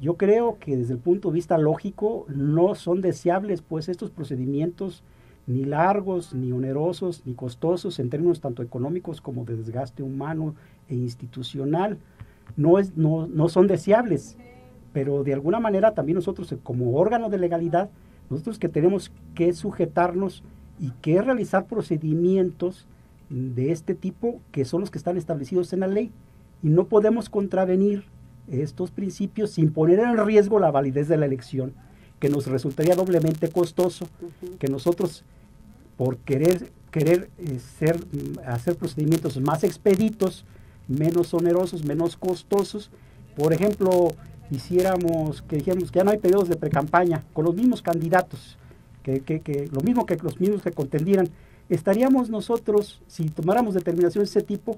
Yo creo que desde el punto de vista lógico no son deseables pues estos procedimientos ni largos, ni onerosos, ni costosos en términos tanto económicos como de desgaste humano e institucional. No son deseables, pero de alguna manera también nosotros como órgano de legalidad, nosotros que tenemos que sujetarnos y que realizar procedimientos de este tipo que son los que están establecidos en la ley, y no podemos contravenir estos principios sin poner en riesgo la validez de la elección, que nos resultaría doblemente costoso, que nosotros por querer hacer procedimientos más expeditos, menos onerosos, menos costosos, por ejemplo, dijéramos que ya no hay periodos de precampaña con los mismos candidatos, que lo mismo que los mismos que contendieran, estaríamos nosotros, si tomáramos determinaciones de ese tipo,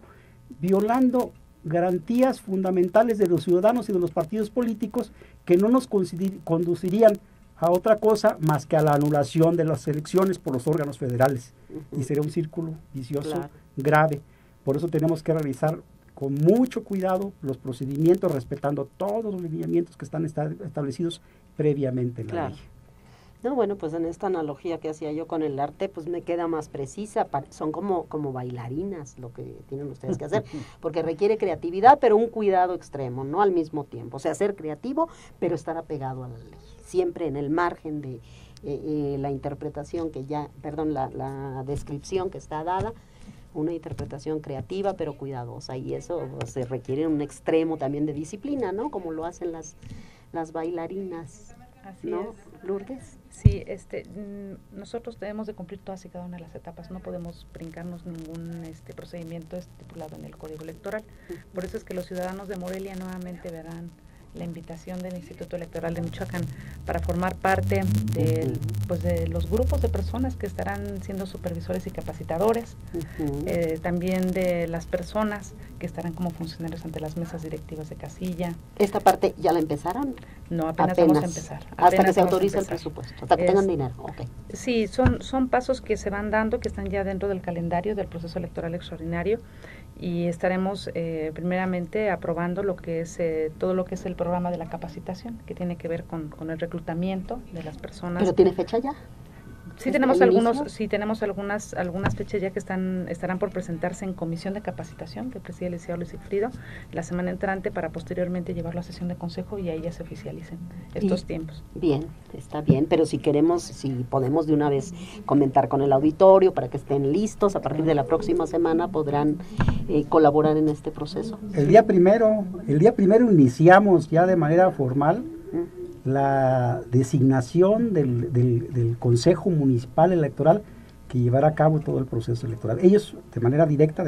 violando garantías fundamentales de los ciudadanos y de los partidos políticos que no nos conducirían a otra cosa más que a la anulación de las elecciones por los órganos federales. Y sería un círculo vicioso grave. Por eso tenemos que realizar con mucho cuidado los procedimientos, respetando todos los lineamientos que están establecidos previamente en la ley. No, bueno, pues en esta analogía que hacía yo con el arte, pues me queda más precisa. Son como bailarinas lo que tienen ustedes que hacer, porque requiere creatividad, pero un cuidado extremo, no al mismo tiempo. O sea, ser creativo, pero estar apegado a la ley, siempre en el margen de la interpretación la descripción que está dada, una interpretación creativa pero cuidadosa, y eso se requiere un extremo también de disciplina, ¿no? Como lo hacen las bailarinas. Así ¿no, es. Lourdes? Sí, nosotros debemos de cumplir todas y cada una de las etapas, no podemos brincarnos ningún procedimiento estipulado en el Código Electoral. Por eso es que los ciudadanos de Morelia nuevamente verán la invitación del Instituto Electoral de Michoacán para formar parte de los grupos de personas que estarán siendo supervisores y capacitadores, también de las personas que estarán como funcionarios ante las mesas directivas de casilla. ¿Esta parte ya la empezaron? No, apenas vamos a empezar. Hasta que se autorice el presupuesto, hasta que tengan dinero. Okay. Sí, son pasos que se van dando, que están ya dentro del calendario del proceso electoral extraordinario, y estaremos primeramente aprobando lo que es todo lo que es el programa de la capacitación, que tiene que ver con el reclutamiento de las personas. ¿Pero tiene fecha ya? Sí tenemos algunas fechas ya que estarán por presentarse en comisión de capacitación que preside el licenciado Luis Sigfrido la semana entrante, para posteriormente llevarlo a sesión de consejo y ahí ya se oficialicen estos tiempos. Bien, está bien, pero si podemos de una vez comentar con el auditorio para que estén listos, a partir de la próxima semana podrán colaborar en este proceso. El día primero iniciamos ya de manera formal la designación del Consejo Municipal Electoral que llevará a cabo todo el proceso electoral. Ellos de manera directa,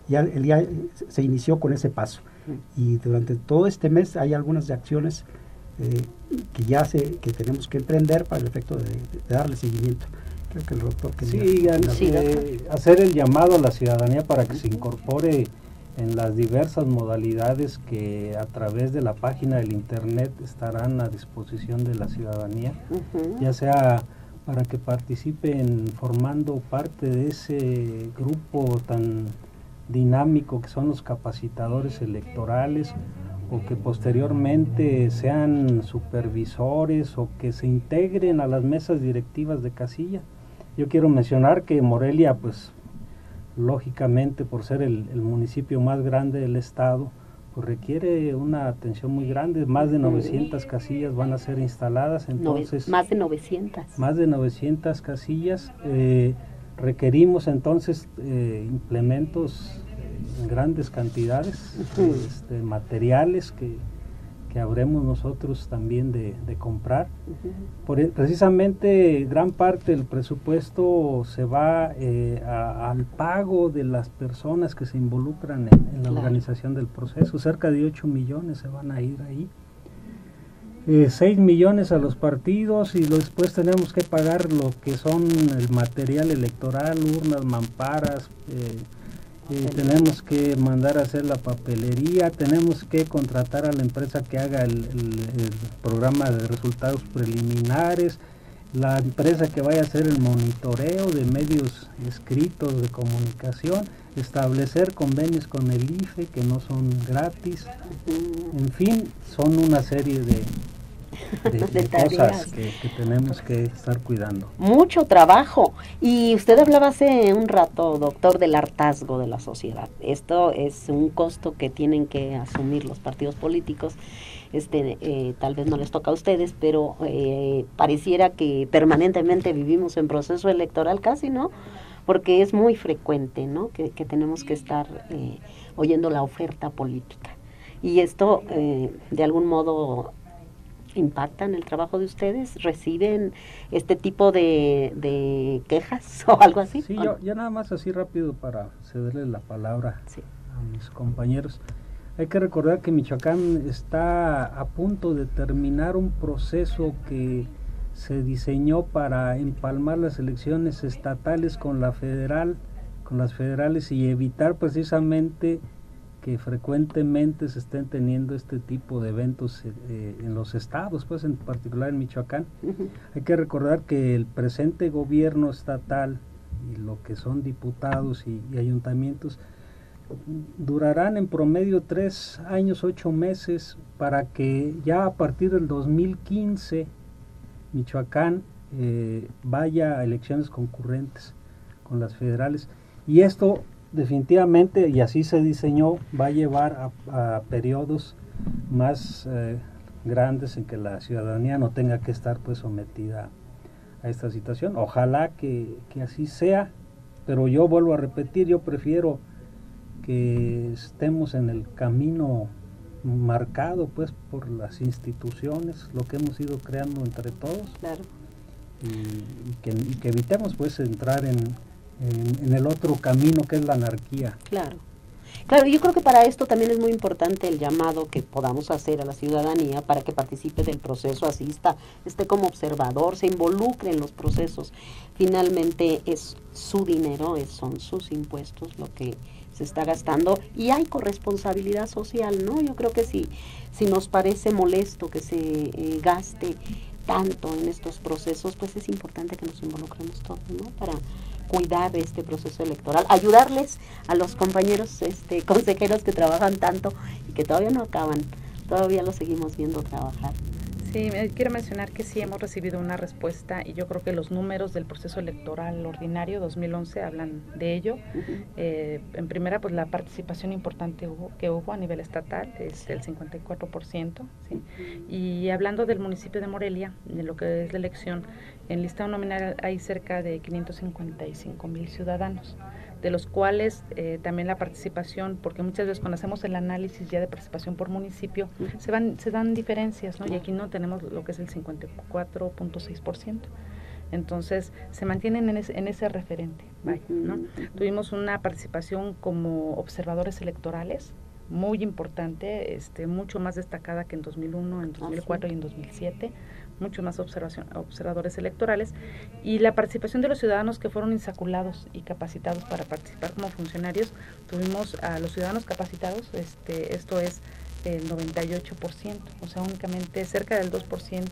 ya el día se inició con ese paso, y durante todo este mes hay algunas acciones que tenemos que emprender para el efecto de darle seguimiento. Creo que el doctor hacer el llamado a la ciudadanía para que se incorpore en las diversas modalidades que a través de la página del internet estarán a disposición de la ciudadanía, ya sea para que participen formando parte de ese grupo tan dinámico que son los capacitadores electorales, o que posteriormente sean supervisores o que se integren a las mesas directivas de casilla. Yo quiero mencionar que Morelia, pues lógicamente por ser el municipio más grande del estado, pues requiere una atención muy grande. Más de 900 casillas van a ser instaladas, entonces más de 900. Más de 900 casillas. Requerimos entonces implementos en grandes cantidades, materiales que habremos nosotros también de comprar. Precisamente gran parte del presupuesto se va al pago de las personas que se involucran en la organización del proceso. Cerca de 8 millones se van a ir ahí. 6 millones a los partidos, y después tenemos que pagar lo que son el material electoral, urnas, mamparas, tenemos que mandar a hacer la papelería, tenemos que contratar a la empresa que haga el programa de resultados preliminares, la empresa que vaya a hacer el monitoreo de medios escritos de comunicación, establecer convenios con el IFE que no son gratis, en fin, son una serie de cosas que tenemos que estar cuidando. Mucho trabajo. Y usted hablaba hace un rato, doctor, del hartazgo de la sociedad. Esto es un costo que tienen que asumir los partidos políticos. Tal vez no les toca a ustedes, pero pareciera que permanentemente vivimos en proceso electoral casi, ¿no? Porque es muy frecuente, ¿no? Que tenemos que estar oyendo la oferta política. Y esto, de algún modo, impacta en el trabajo de ustedes. ¿Reciben este tipo de quejas o algo así? Sí, yo nada más así rápido para cederle la palabra a mis compañeros. Hay que recordar que Michoacán está a punto de terminar un proceso que se diseñó para empalmar las elecciones estatales con la federal, con las federales, y evitar precisamente que frecuentemente se estén teniendo este tipo de eventos en los estados, pues en particular en Michoacán. Hay que recordar que el presente gobierno estatal y lo que son diputados y ayuntamientos durarán en promedio 3 años, 8 meses, para que ya a partir del 2015 Michoacán vaya a elecciones concurrentes con las federales, y esto definitivamente, y así se diseñó, va a llevar a periodos más grandes en que la ciudadanía no tenga que estar pues sometida a esta situación. Ojalá que así sea, pero yo vuelvo a repetir, yo prefiero que estemos en el camino marcado pues por las instituciones, lo que hemos ido creando entre todos, claro, y que evitemos pues entrar en el otro camino que es la anarquía. Claro. Claro, yo creo que para esto también es muy importante el llamado que podamos hacer a la ciudadanía para que participe del proceso, asista, esté como observador, se involucre en los procesos. Finalmente es su dinero, son sus impuestos lo que se está gastando, y hay corresponsabilidad social, ¿no? Yo creo que si nos parece molesto que se gaste tanto en estos procesos, pues es importante que nos involucremos todos, ¿no? Para cuidar este proceso electoral, ayudarles a los compañeros consejeros que trabajan tanto y que todavía no acaban, todavía los seguimos viendo trabajar. Sí, quiero mencionar que sí hemos recibido una respuesta, y yo creo que los números del proceso electoral ordinario 2011 hablan de ello. En primera, pues la participación importante que hubo a nivel estatal es el 54%, ¿sí? Y hablando del municipio de Morelia, de lo que es la elección, en listado nominal hay cerca de 555,000 ciudadanos, de los cuales también la participación, porque muchas veces cuando hacemos el análisis ya de participación por municipio, se dan diferencias, ¿no? Y aquí no tenemos lo que es el 54.6%. Entonces, se mantienen en ese referente, ¿no? Tuvimos una participación como observadores electorales muy importante, mucho más destacada que en 2001, en 2004 y en 2007, mucho más observadores electorales, y la participación de los ciudadanos que fueron insaculados y capacitados para participar como funcionarios. Tuvimos a los ciudadanos capacitados, esto es el 98%, o sea, únicamente cerca del 2%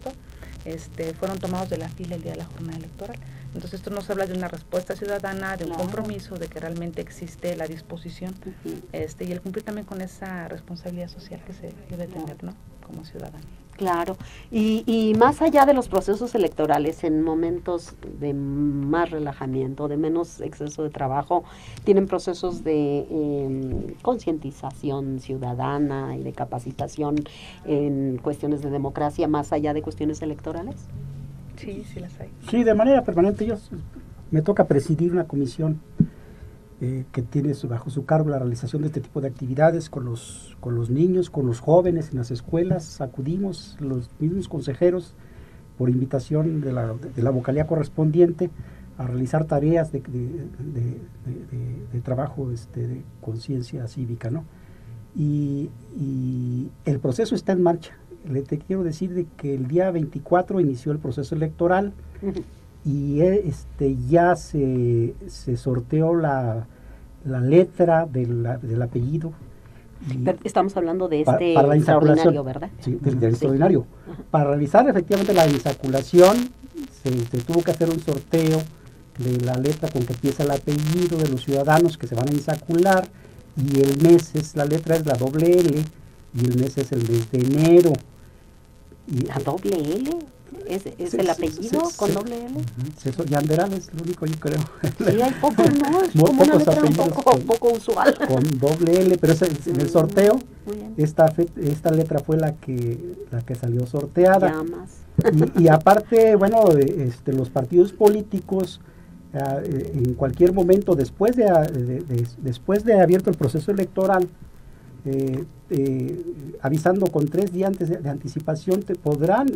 fueron tomados de la fila el día de la jornada electoral. Entonces esto nos habla de una respuesta ciudadana, de un compromiso, de que realmente existe la disposición y el cumplir también con esa responsabilidad social que se debe tener, ¿no?, como ciudadano. Claro, y más allá de los procesos electorales, en momentos de más relajamiento, de menos exceso de trabajo, ¿tienen procesos de concientización ciudadana y de capacitación en cuestiones de democracia más allá de cuestiones electorales? Sí, sí las hay. Sí, de manera permanente. Me toca presidir una comisión que tiene bajo su cargo la realización de este tipo de actividades con los niños, con los jóvenes en las escuelas. Acudimos los mismos consejeros por invitación de la vocalía correspondiente a realizar tareas de trabajo de conciencia cívica, ¿no? Y el proceso está en marcha. Te quiero decir de que el día 24 inició el proceso electoral y ya se sorteó la la letra del apellido. Pero estamos hablando de para este la extraordinario, ¿verdad? Sí, del extraordinario. Para realizar efectivamente la insaculación se tuvo que hacer un sorteo de la letra con que empieza el apellido de los ciudadanos que se van a insacular, y el mes la letra es la doble L, y el mes es el mes de enero. Y, ¿La doble L? ¿Es el apellido con doble L? César Yanderal es lo único, yo creo. Sí, hay pocos, ¿no? Es Muy como una pocos letra un apellidos poco usual. con doble L, pero en el sorteo Muy bien. esta letra fue la que salió sorteada. Llamas. Y aparte, bueno, los partidos políticos en cualquier momento después de abierto el proceso electoral, avisando con 3 días de anticipación, podrán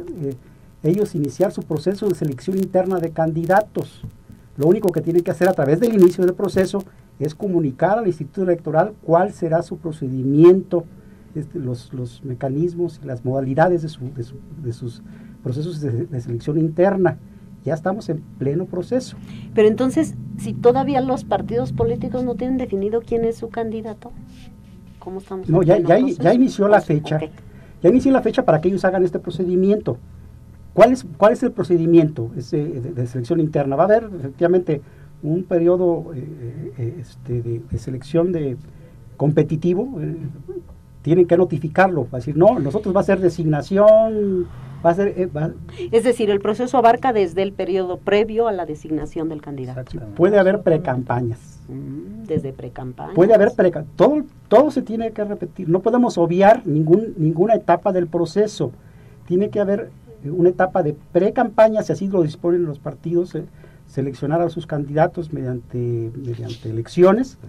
ellos iniciar su proceso de selección interna de candidatos. Lo único que tienen que hacer a través del inicio del proceso es comunicar al Instituto Electoral cuál será su procedimiento, los mecanismos y las modalidades de sus procesos de selección interna. Ya estamos en pleno proceso. Pero entonces, si todavía los partidos políticos no tienen definido quién es su candidato, ¿cómo estamos? No, ya inició la fecha. Okay. Ya inició la fecha para que ellos hagan este procedimiento. ¿Cuál es el procedimiento de selección interna? Va a haber efectivamente un periodo de selección competitivo. Tienen que notificarlo, va a decir, no, nosotros va a ser designación, Es decir, el proceso abarca desde el periodo previo a la designación del candidato. Puede haber precampañas. Desde precampañas. Puede haber todo se tiene que repetir. No podemos obviar ninguna etapa del proceso. Tiene que haber una etapa de precampaña, si así lo disponen los partidos, seleccionar a sus candidatos mediante elecciones.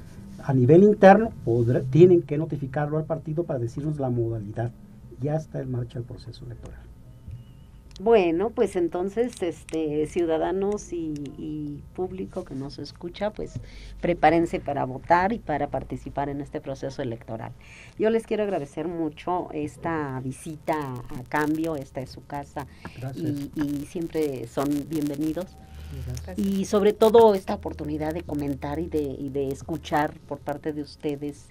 A nivel interno tienen que notificarlo al partido para decirnos la modalidad. Ya está en marcha el proceso electoral. Bueno, pues entonces, ciudadanos y público que nos escucha, pues prepárense para votar y para participar en este proceso electoral. Yo les quiero agradecer mucho esta visita a Cambio, esta es su casa. Y siempre son bienvenidos. Gracias. Y sobre todo esta oportunidad de comentar y de escuchar por parte de ustedes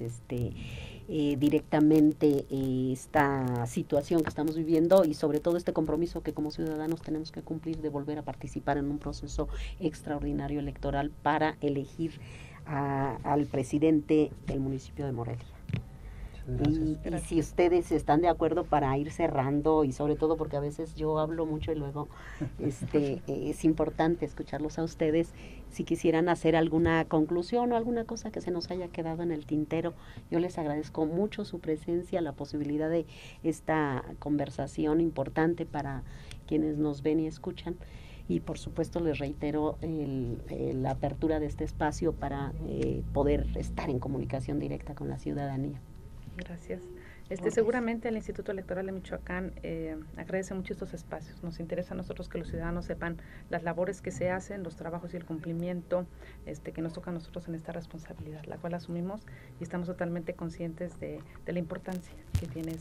directamente esta situación que estamos viviendo y sobre todo este compromiso que como ciudadanos tenemos que cumplir de volver a participar en un proceso extraordinario electoral para elegir al presidente del municipio de Morelia. Y si ustedes están de acuerdo para ir cerrando, y sobre todo porque a veces yo hablo mucho y luego es importante escucharlos a ustedes, si quisieran hacer alguna conclusión o alguna cosa que se nos haya quedado en el tintero, yo les agradezco mucho su presencia, la posibilidad de esta conversación importante para quienes nos ven y escuchan. Y por supuesto les reitero la apertura de este espacio para poder estar en comunicación directa con la ciudadanía. Gracias. Seguramente el Instituto Electoral de Michoacán agradece mucho estos espacios. Nos interesa a nosotros que los ciudadanos sepan las labores que se hacen, los trabajos y el cumplimiento que nos toca a nosotros en esta responsabilidad, la cual asumimos y estamos totalmente conscientes de la importancia que tiene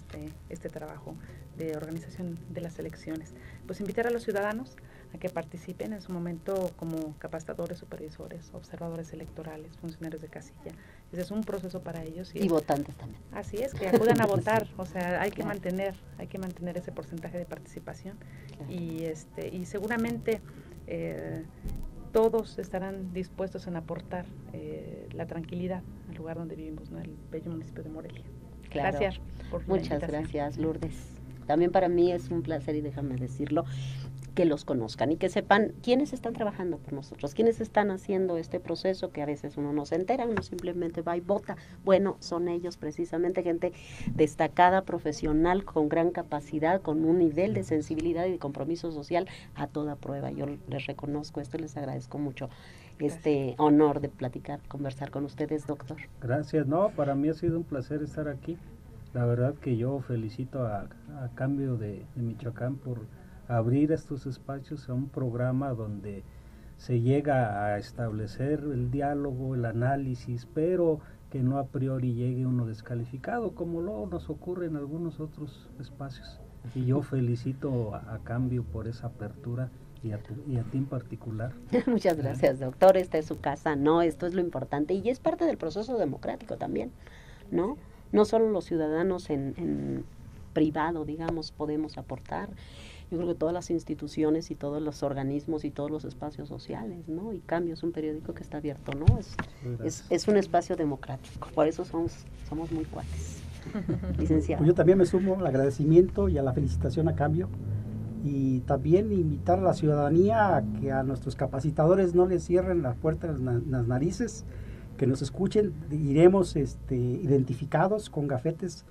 este trabajo de organización de las elecciones. Pues invitar a los ciudadanos a que participen en su momento como capacitadores, supervisores, observadores electorales, funcionarios de casilla. Ese es un proceso para ellos. Y votantes también. Así es, que acudan a votar, o sea, hay que mantener ese porcentaje de participación. Claro. Y seguramente todos estarán dispuestos en aportar la tranquilidad al lugar donde vivimos, ¿no? El bello municipio de Morelia. Claro. Gracias por la invitación. Muchas gracias, Lourdes. También para mí es un placer, y déjame decirlo, que los conozcan y que sepan quiénes están trabajando por nosotros, quiénes están haciendo este proceso que a veces uno no se entera, uno simplemente va y vota. Bueno, son ellos precisamente, gente destacada, profesional, con gran capacidad, con un nivel de sensibilidad y de compromiso social a toda prueba. Yo les reconozco esto y les agradezco mucho este honor de conversar con ustedes, doctor. Gracias, no, para mí ha sido un placer estar aquí. La verdad que yo felicito a Cambio de Michoacán por abrir estos espacios a un programa donde se llega a establecer el diálogo, el análisis, pero que no a priori llegue uno descalificado, como luego nos ocurre en algunos otros espacios. Y yo felicito a Cambio por esa apertura y a ti en particular. Muchas gracias, doctor. Esta es su casa, ¿no? Esto es lo importante y es parte del proceso democrático también, ¿no? No solo los ciudadanos en privado, digamos, podemos aportar. Yo creo que todas las instituciones y todos los organismos y todos los espacios sociales, ¿no? Y Cambio es un periódico que está abierto, ¿no? Es un espacio democrático, por eso somos muy cuates. Licenciado. Yo también me sumo al agradecimiento y a la felicitación a Cambio, y también invitar a la ciudadanía a que a nuestros capacitadores no les cierren la puerta en las narices, que nos escuchen. Iremos identificados con gafetes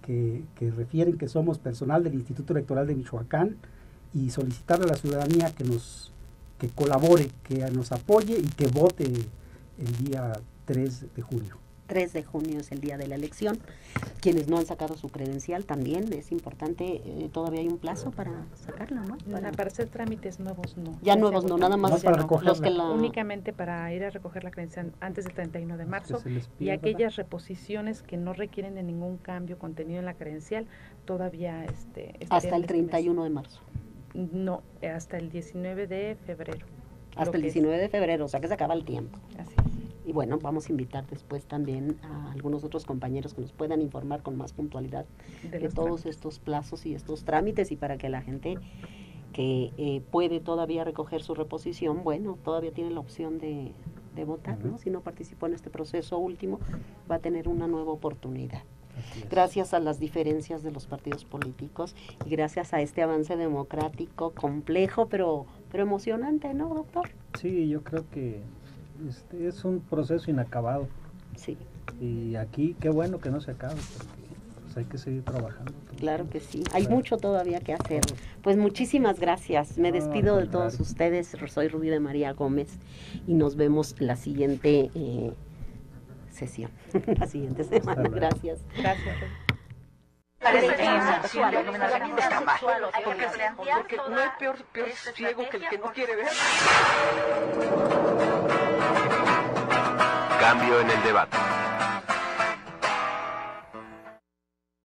que refieren que somos personal del Instituto Electoral de Michoacán, y solicitarle a la ciudadanía que colabore, que nos apoye y que vote el día 3 de junio. 3 de junio es el día de la elección. Quienes no han sacado su credencial también es importante, todavía hay un plazo para sacarla, ¿no? Para hacer trámites nuevos no. Ya nuevos no, nada más no para los que únicamente para ir a recoger la credencial antes del 31 de marzo, y aquellas reposiciones que no requieren de ningún cambio contenido en la credencial todavía hasta el 31 de marzo. No, hasta el 19 de febrero. Hasta el 19 de febrero, o sea que se acaba el tiempo. Así es. Y bueno, vamos a invitar después también a algunos otros compañeros que nos puedan informar con más puntualidad de todos estos plazos y estos trámites, y para que la gente que puede todavía recoger su reposición, bueno, todavía tiene la opción de votar, ¿no? Si no participó en este proceso último, va a tener una nueva oportunidad. Gracias a las diferencias de los partidos políticos y gracias a este avance democrático complejo, pero emocionante, ¿no, doctor? Sí, yo creo que es un proceso inacabado. Sí. Y aquí qué bueno que no se acabe, porque pues hay que seguir trabajando. Claro que sí, hay mucho todavía que hacer. Pues muchísimas gracias, me despido de todos ustedes. Soy Rubí de María Gómez y nos vemos la siguiente sesión, la siguiente semana. Gracias. Gracias. Porque no hay peor ciego que el que no quiere ver. Cambio en el debate.